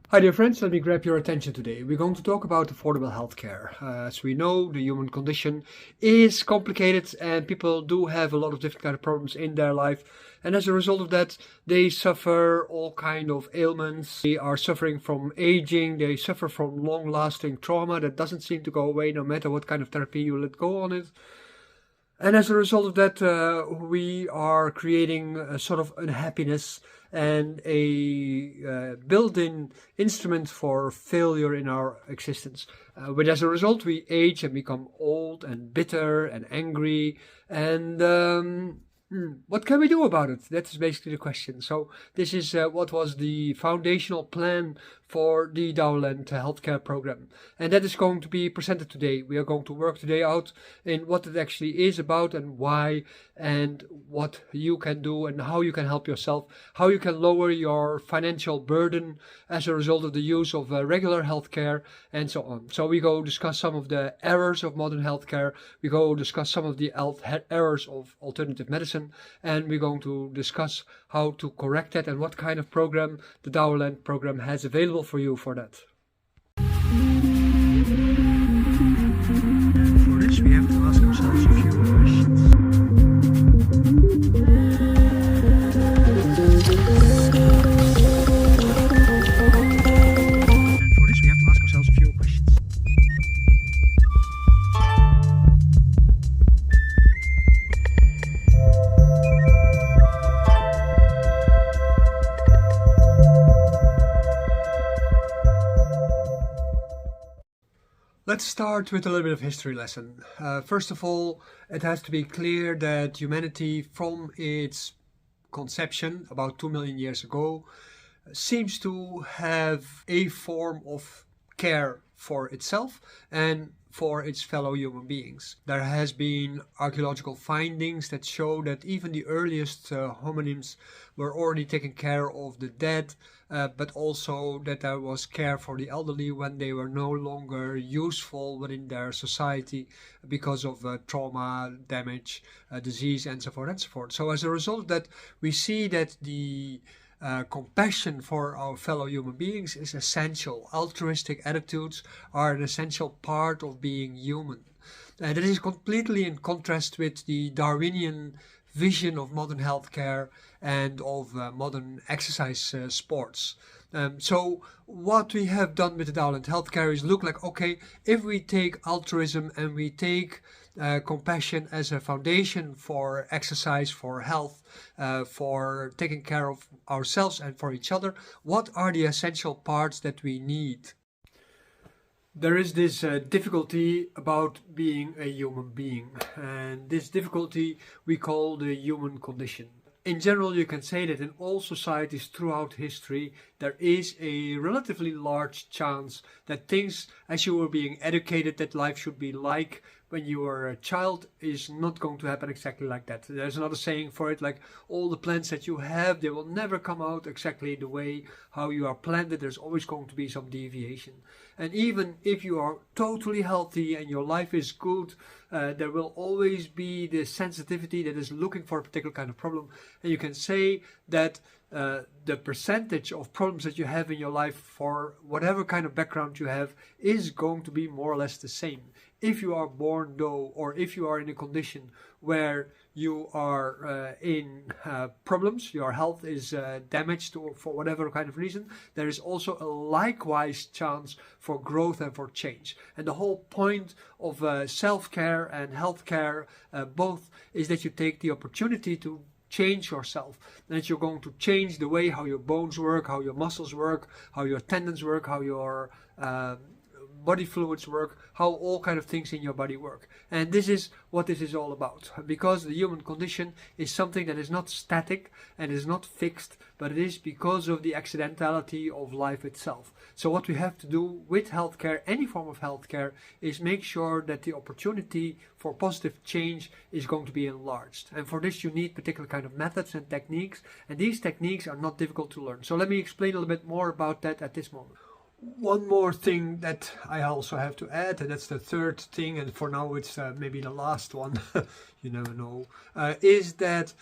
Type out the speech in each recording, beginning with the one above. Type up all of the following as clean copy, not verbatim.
Hi dear friends, let me grab your attention today. We're going to talk about affordable healthcare. As we know, the human condition is complicated and people do have a lot of different kind of problems in their life. And as a result of that, they suffer all kind of ailments. They are suffering from aging. They suffer from long-lasting trauma that doesn't seem to go away no matter what kind of therapy you let go on it. And as a result of that, we are creating a sort of unhappiness and a built-in instrument for failure in our existence. But as a result, we age and become old and bitter and angry. And what can we do about it? That is basically the question. So this is what was the foundational plan for the Dowland healthcare program. And that is going to be presented today. We are going to work today out in what it actually is about and why and what you can do and how you can help yourself, how you can lower your financial burden as a result of the use of regular healthcare and so on. So we go discuss some of the errors of modern healthcare. We go discuss some of the errors of alternative medicine, and we're going to discuss how to correct that and what kind of program the Dowland program has available for you for that. And for this, we have to ask ourselves a few questions. And for this, we have to ask ourselves a few questions. Let's start with a little bit of history lesson. First of all, it has to be clear that humanity, from its conception about 2 million years ago, seems to have a form of care for itself and for its fellow human beings. There has been archaeological findings that show that even the earliest hominins were already taking care of the dead, but also that there was care for the elderly when they were no longer useful within their society because of trauma, damage, disease, and so forth and so forth. So as a result of that, we see that the compassion for our fellow human beings is essential. Altruistic attitudes are an essential part of being human. And that is completely in contrast with the Darwinian vision of modern healthcare and of modern exercise sports. So what we have done with the Dowland healthcare is look like, okay, if we take altruism and we take compassion as a foundation for exercise, for health, for taking care of ourselves and for each other, what are the essential parts that we need? There is this difficulty about being a human being, and this difficulty we call the human condition. In general, you can say that in all societies throughout history, there is a relatively large chance that things, as you were being educated that life should be like when you were a child, is not going to happen exactly like that. There's another saying for it, like all the plans that you have, they will never come out exactly the way how you are planned it. There's always going to be some deviation. And even if you are totally healthy and your life is good, there will always be the sensitivity that is looking for a particular kind of problem. And you can say that the percentage of problems that you have in your life for whatever kind of background you have is going to be more or less the same. If you are born though, or if you are in a condition where you are in problems, your health is damaged or for whatever kind of reason, there is also a likewise chance for growth and for change. And the whole point of self-care and healthcare both is that you take the opportunity to change yourself, that you're going to change the way how your bones work, how your muscles work, how your tendons work, how your body fluids work, how all kind of things in your body work. And this is what this is all about, because the human condition is something that is not static and is not fixed, but it is because of the accidentality of life itself. So what we have to do with healthcare, any form of healthcare, is make sure that the opportunity for positive change is going to be enlarged. And for this you need particular kind of methods and techniques, and these techniques are not difficult to learn. So let me explain a little bit more about that at this moment. One more thing that I also have to add, and that's the third thing, and for now it's maybe the last one, you never know, is that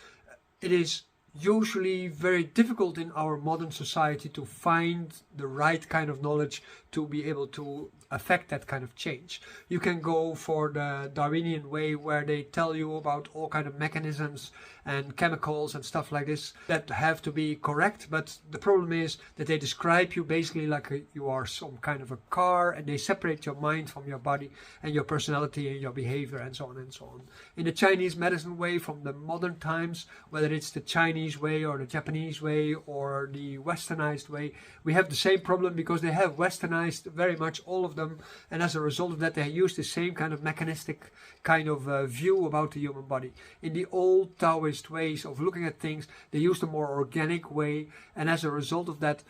it is usually very difficult in our modern society to find the right kind of knowledge to be able to affect that kind of change. You can go for the Darwinian way, where they tell you about all kind of mechanisms and chemicals and stuff like this that have to be correct, but the problem is that they describe you basically like you are some kind of a car, and they separate your mind from your body and your personality and your behavior and so on and so on. In the Chinese medicine way from the modern times, whether it's the Chinese way or the Japanese way or the westernized way, we have the same problem, because they have westernized very much all of them, and as a result of that they use the same kind of mechanistic kind of view about the human body. In the old Taoist ways of looking at things, they use the more organic way, and as a result of that,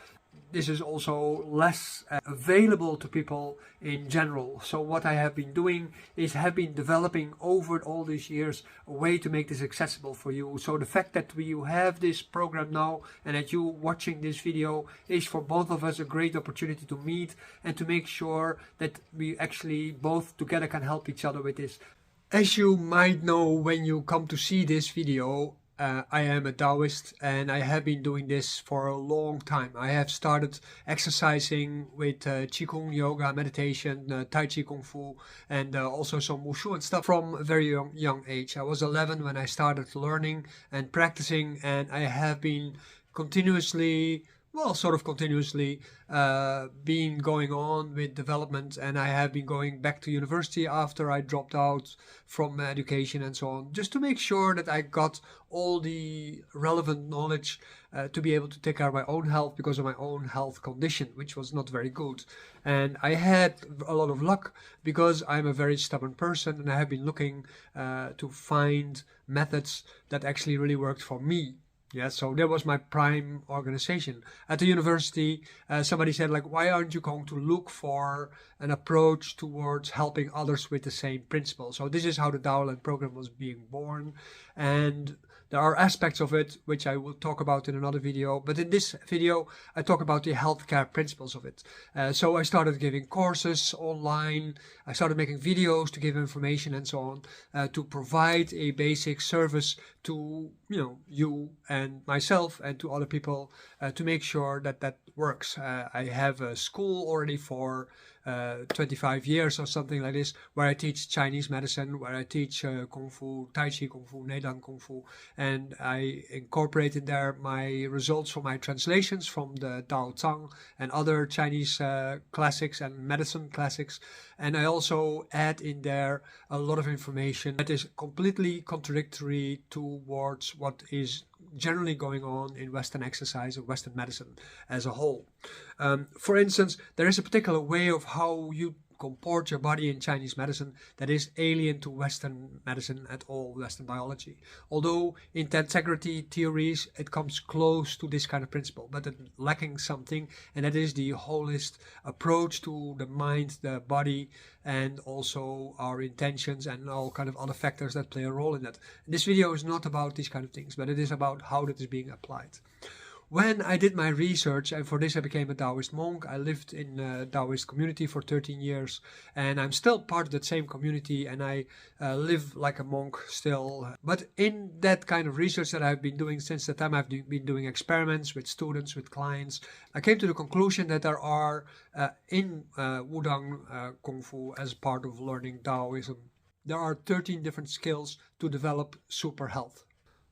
this is also less available to people in general. So what I have been doing is have been developing over all these years a way to make this accessible for you. So the fact that you have this program now and that you watching this video is for both of us a great opportunity to meet and to make sure that we actually both together can help each other with this. As you might know when you come to see this video, I am a Taoist, and I have been doing this for a long time. I have started exercising with Qigong, yoga, meditation, Tai Chi, Kung Fu, and also some Wushu and stuff from a very young age. I was 11 when I started learning and practicing, and I have been continuously been going on with development, and I have been going back to university after I dropped out from education and so on, just to make sure that I got all the relevant knowledge to be able to take care of my own health, because of my own health condition, which was not very good. And I had a lot of luck because I'm a very stubborn person, and I have been looking to find methods that actually really worked for me. Yeah, so that was my prime organization. At the university, somebody said, like, why aren't you going to look for an approach towards helping others with the same principle? So this is how the Daoland program was being born. And there are aspects of it which I will talk about in another video, but in this video I talk about the healthcare principles of it. So I started giving courses online, I started making videos to give information and so on, to provide a basic service to you and myself and to other people, to make sure that that works. I have a school already for 25 years or something like this, where I teach Chinese medicine, where I teach Kung Fu, Tai Chi Kung Fu, Nedan Kung Fu, and I incorporated there my results from my translations from the Tao Tang and other Chinese classics and medicine classics, and I also add in there a lot of information that is completely contradictory towards what is generally going on in Western exercise and Western medicine as a whole. For instance, there is a particular way of how you comport your body in Chinese medicine that is alien to Western medicine at all, Western biology. Although in tensegrity theories it comes close to this kind of principle, but it's lacking something, and that is the holist approach to the mind, the body, and also our intentions and all kind of other factors that play a role in that. And this video is not about these kind of things, but it is about how that is being applied. When I did my research, and for this I became a Taoist monk, I lived in a Taoist community for 13 years, and I'm still part of that same community, and I live like a monk still. But in that kind of research that I've been doing since the time, I've been doing experiments with students, with clients, I came to the conclusion that there are, in Wudang Kung Fu, as part of learning Taoism, there are 13 different skills to develop super health.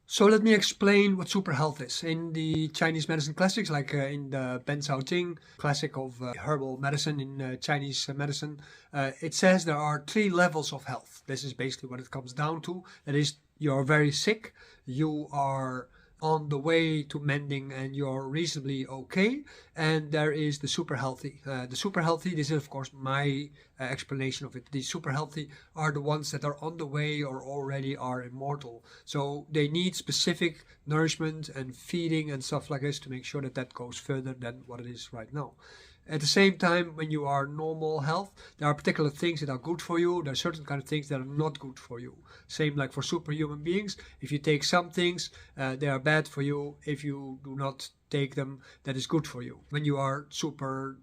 So let me explain what super health is. In the Chinese medicine classics, like in the Ben Cao Jing, classic of herbal medicine in Chinese medicine, it says there are 3 levels of health. This is basically what it comes down to. That is, you're very sick, you are on the way to mending, and you're reasonably okay, and there is the super healthy. The super healthy, this is of course my explanation of it. The super healthy are the ones that are on the way or already are immortal. So they need specific nourishment and feeding and stuff like this to make sure that that goes further than what it is right now. At the same time, when you are normal health, there are particular things that are good for you. There are certain kind of things that are not good for you. Same like for superhuman beings. If you take some things, they are bad for you. If you do not take them, that is good for you. When you are super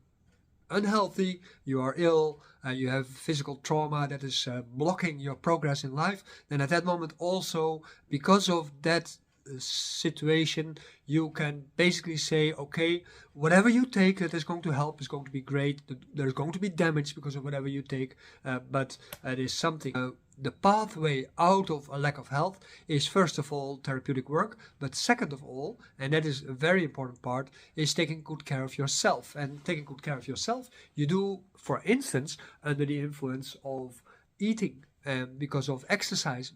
unhealthy, you are ill, you have physical trauma that is blocking your progress in life, then at that moment also, because of that situation, you can basically say, okay, whatever you take that is going to help is going to be great. There's going to be damage because of whatever you take, but it is something. The pathway out of a lack of health is first of all therapeutic work, but second of all, and that is a very important part, is taking good care of yourself. And taking good care of yourself, you do, for instance, under the influence of eating, because of exercise,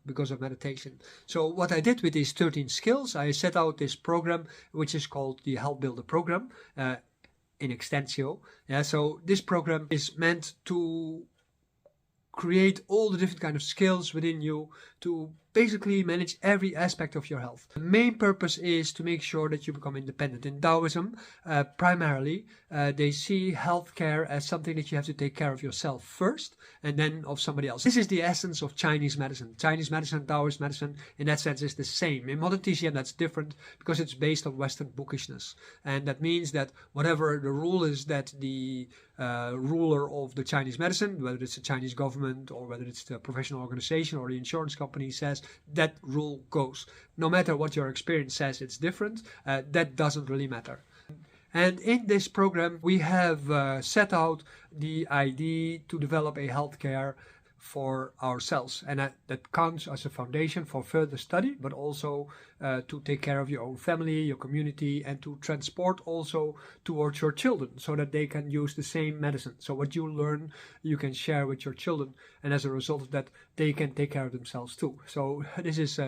because of meditation. So what I did with these 13 skills, I set out this program, which is called the Health Builder Program, in extensio. Yeah, so this program is meant to create all the different kind of skills within you to basically manage every aspect of your health. The main purpose is to make sure that you become independent. In Taoism, primarily, they see healthcare as something that you have to take care of yourself first and then of somebody else. This is the essence of Chinese medicine. Chinese medicine, Taoist medicine, in that sense, is the same. In modern TCM, that's different because it's based on Western bookishness. And that means that whatever the rule is that the ruler of the Chinese medicine, whether it's the Chinese government or whether it's the professional organization or the insurance company says, that rule goes. No matter what your experience says, it's different. That doesn't really matter. And in this program, we have set out the idea to develop a healthcare for ourselves, and that counts as a foundation for further study, but also to take care of your own family, your community, and to transport also towards your children so that they can use the same medicine. So what you learn, you can share with your children, and as a result of that, they can take care of themselves too. So this is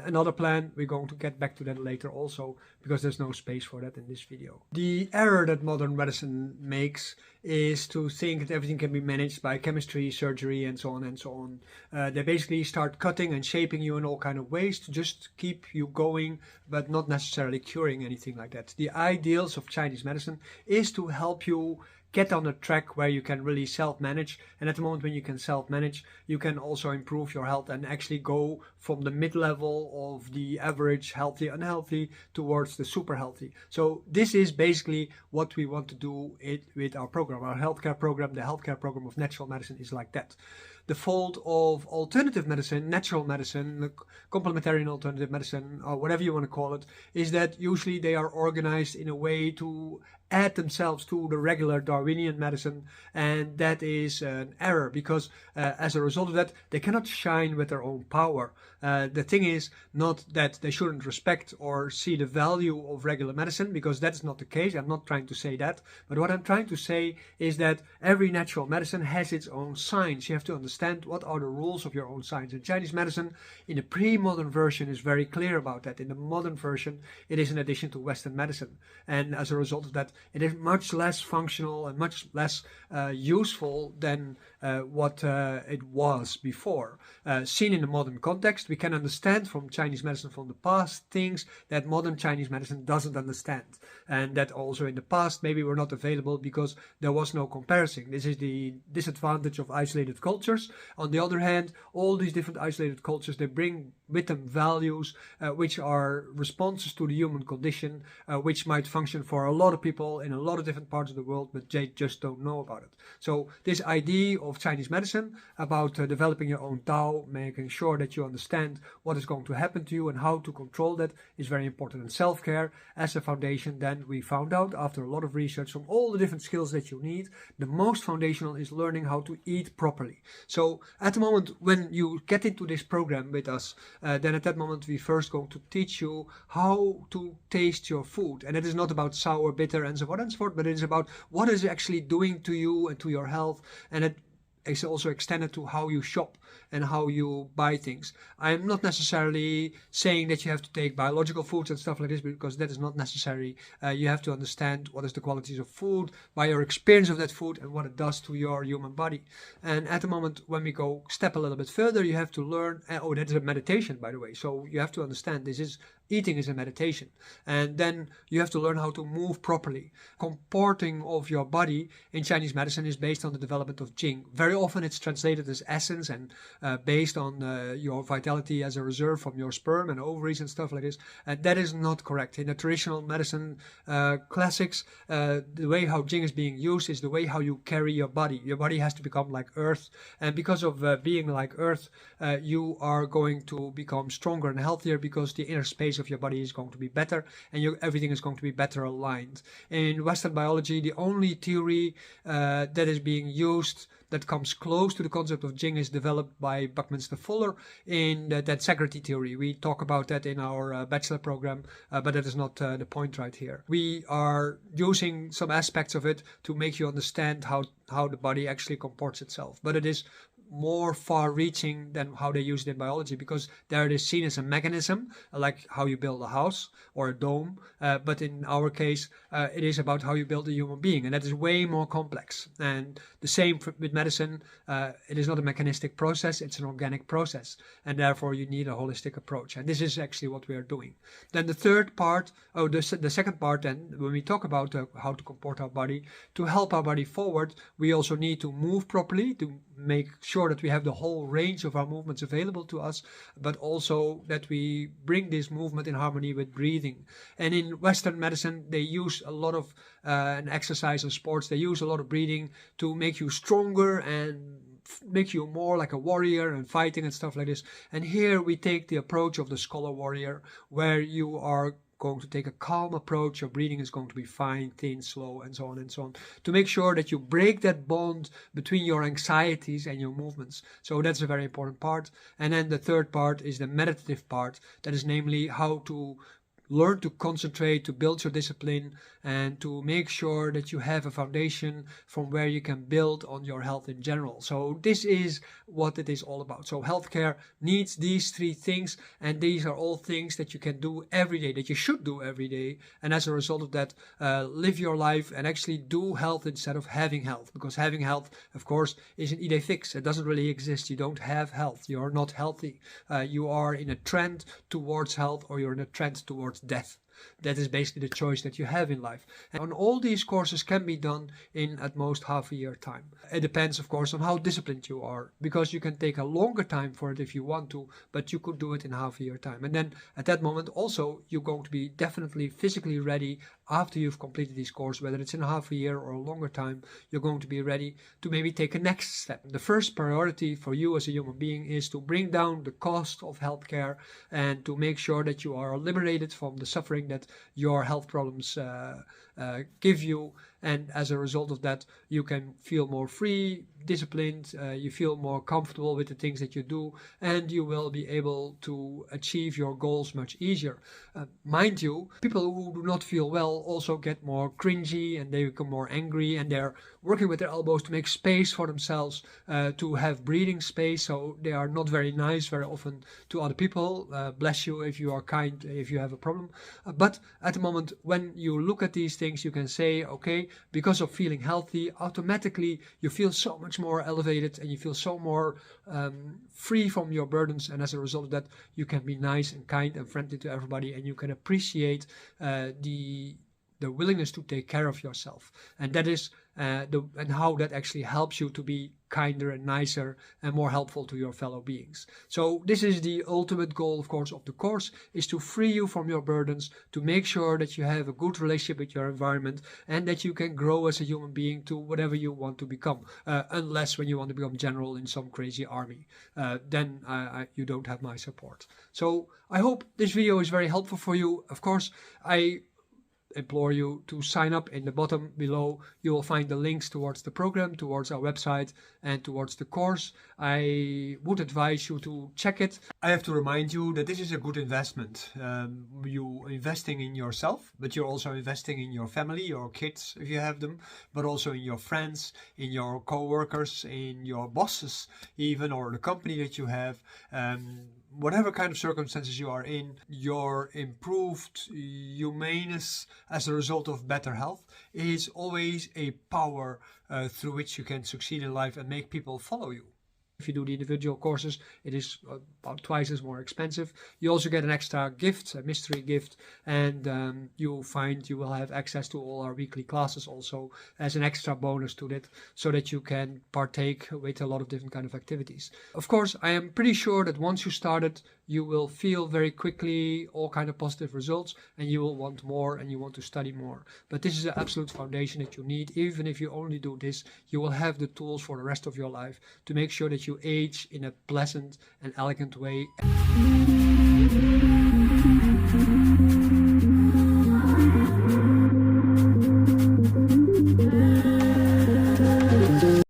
another plan. We're going to get back to that later also, because there's no space for that in this video. The error that modern medicine makes is to think that everything can be managed by chemistry, surgery, and so on and so on. They basically start cutting and shaping you in all kind of ways to just keep you going, but not necessarily curing anything like that. The ideals of Chinese medicine is to help you get on a track where you can really self-manage, and at the moment when you can self-manage, you can also improve your health and actually go from the mid-level of the average healthy, unhealthy towards the super healthy. So this is basically what we want to do with our program. Our healthcare program, the healthcare program of natural medicine, is like that. The fault of alternative medicine, natural medicine, complementary and alternative medicine, or whatever you want to call it, is that usually they are organized in a way to add themselves to the regular Darwinian medicine, and that is an error because as a result of that, they cannot shine with their own power. The thing is not that they shouldn't respect or see the value of regular medicine, because that's not the case. I'm not trying to say that, but what I'm trying to say is that every natural medicine has its own science. You have to understand what are the rules of your own science. And Chinese medicine in the pre-modern version is very clear about that. In the modern version, it is an addition to Western medicine, and as a result of that, it is much less functional and much less useful than what it was before. Seen in the modern context, we can understand from Chinese medicine from the past things that modern Chinese medicine doesn't understand, and that also in the past maybe were not available because there was no comparison. This is the disadvantage of isolated cultures. On the other hand, all these different isolated cultures, they bring with them values which are responses to the human condition, which might function for a lot of people in a lot of different parts of the world, but they just don't know about it. So this idea of Chinese medicine about developing your own Tao, making sure that you understand what is going to happen to you and how to control that, is very important. And self-care as a foundation, then we found out after a lot of research from all the different skills that you need, the most foundational is learning how to eat properly. So at the moment when you get into this program with us, then at that moment we first going to teach you how to taste your food. And it is not about sour, bitter, and so on and so forth, but it is about what is actually doing to you and to your health, and it is also extended to how you shop and how you buy things. I'm not necessarily saying that you have to take biological foods and stuff like this, because that is not necessary. You have to understand what is the qualities of food by your experience of that food and what it does to your human body. And at the moment when we go step a little bit further, you have to learn, oh, that is a meditation, by the way, so you have to understand this is Eating is a meditation. And then you have to learn how to move properly. Comporting of your body in Chinese medicine is based on the development of Jing. Very often it's translated as essence and based on your vitality as a reserve from your sperm and ovaries and stuff like this. And that is not correct. In the traditional medicine classics, the way how Jing is being used is the way how you carry your body. Your body has to become like earth. And because of being like earth, you are going to become stronger and healthier because the inner space of your body is going to be better and everything is going to be better aligned. In Western biology, the only theory that is being used that comes close to the concept of Jing is developed by Buckminster Fuller in that Sagrity theory. We talk about that in our bachelor program, but that is not the point right here. We are using some aspects of it to make you understand how the body actually comports itself, but it is more far-reaching than how they use it in biology, because there it is seen as a mechanism, like how you build a house or a dome, but in our case it is about how you build a human being, and that is way more complex. And the same with medicine, it is not a mechanistic process, it's an organic process, and therefore you need a holistic approach, and this is actually what we are doing. Then the third part, the second part, then when we talk about how to comport our body, to help our body forward, we also need to move properly, to make sure that we have the whole range of our movements available to us, but also that we bring this movement in harmony with breathing. And in Western medicine, they use a lot of an exercise and sports, they use a lot of breathing to make you stronger and make you more like a warrior and fighting and stuff like this. And here we take the approach of the scholar warrior, where you are going to take a calm approach. Your breathing is going to be fine, thin, slow, and so on, to make sure that you break that bond between your anxieties and your movements. So that's a very important part. And then the third part is the meditative part, that is namely how to learn to concentrate, to build your discipline, and to make sure that you have a foundation from where you can build on your health in general. So this is what it is all about. So healthcare needs these three things, and these are all things that you can do every day, that you should do every day. And as a result of that, live your life and actually do health instead of having health, because having health, of course, is an idée fixe. It doesn't really exist. You don't have health. You are not healthy. You are in a trend towards health, or you're in a trend towards death. That is basically the choice that you have in life. And all these courses can be done in at most half a year time. It depends, of course, on how disciplined you are, because you can take a longer time for it if you want to, but you could do it in half a year time. And then at that moment also, you're going to be definitely physically ready after you've completed this course, whether it's in half a year or a longer time, you're going to be ready to maybe take a next step. The first priority for you as a human being is to bring down the cost of healthcare and to make sure that you are liberated from the suffering that your health problems give you, and as a result of that you can feel more free, disciplined, you feel more comfortable with the things that you do, and you will be able to achieve your goals much easier. Mind you, people who do not feel well also get more cringy and they become more angry, and they're working with their elbows to make space for themselves, to have breathing space, so they are not very nice very often to other people. Bless you if you are kind, if you have a problem. But at the moment when you look at these things, you can say, okay, because of feeling healthy, automatically you feel so much more elevated and you feel so more free from your burdens, and as a result of that you can be nice and kind and friendly to everybody, and you can appreciate the willingness to take care of yourself, and that is and how that actually helps you to be kinder and nicer and more helpful to your fellow beings. So this is the ultimate goal, of course, of the course, is to free you from your burdens, to make sure that you have a good relationship with your environment, and that you can grow as a human being to whatever you want to become, unless when you want to become general in some crazy army, then you don't have my support. So I hope this video is very helpful for you. Of course, I implore you to sign up. In the bottom below you will find the links towards the program, towards our website, and towards the course. I would advise you to check it. I have to remind you that this is a good investment. You're investing in yourself, but you're also investing in your family, your kids if you have them, but also in your friends, in your co-workers, in your bosses even, or the company that you have. Whatever kind of circumstances you are in, your improved humaneness as a result of better health is always a power through which you can succeed in life and make people follow you. If you do the individual courses, it is about twice as more expensive. You also get an extra gift, a mystery gift, and you'll find you will have access to all our weekly classes also as an extra bonus to that, so that you can partake with a lot of different kind of activities. Of course, I am pretty sure that once you started, you will feel very quickly all kind of positive results, and you will want more and you want to study more. But this is the absolute foundation that you need. Even if you only do this, you will have the tools for the rest of your life to make sure that you age in a pleasant and elegant way.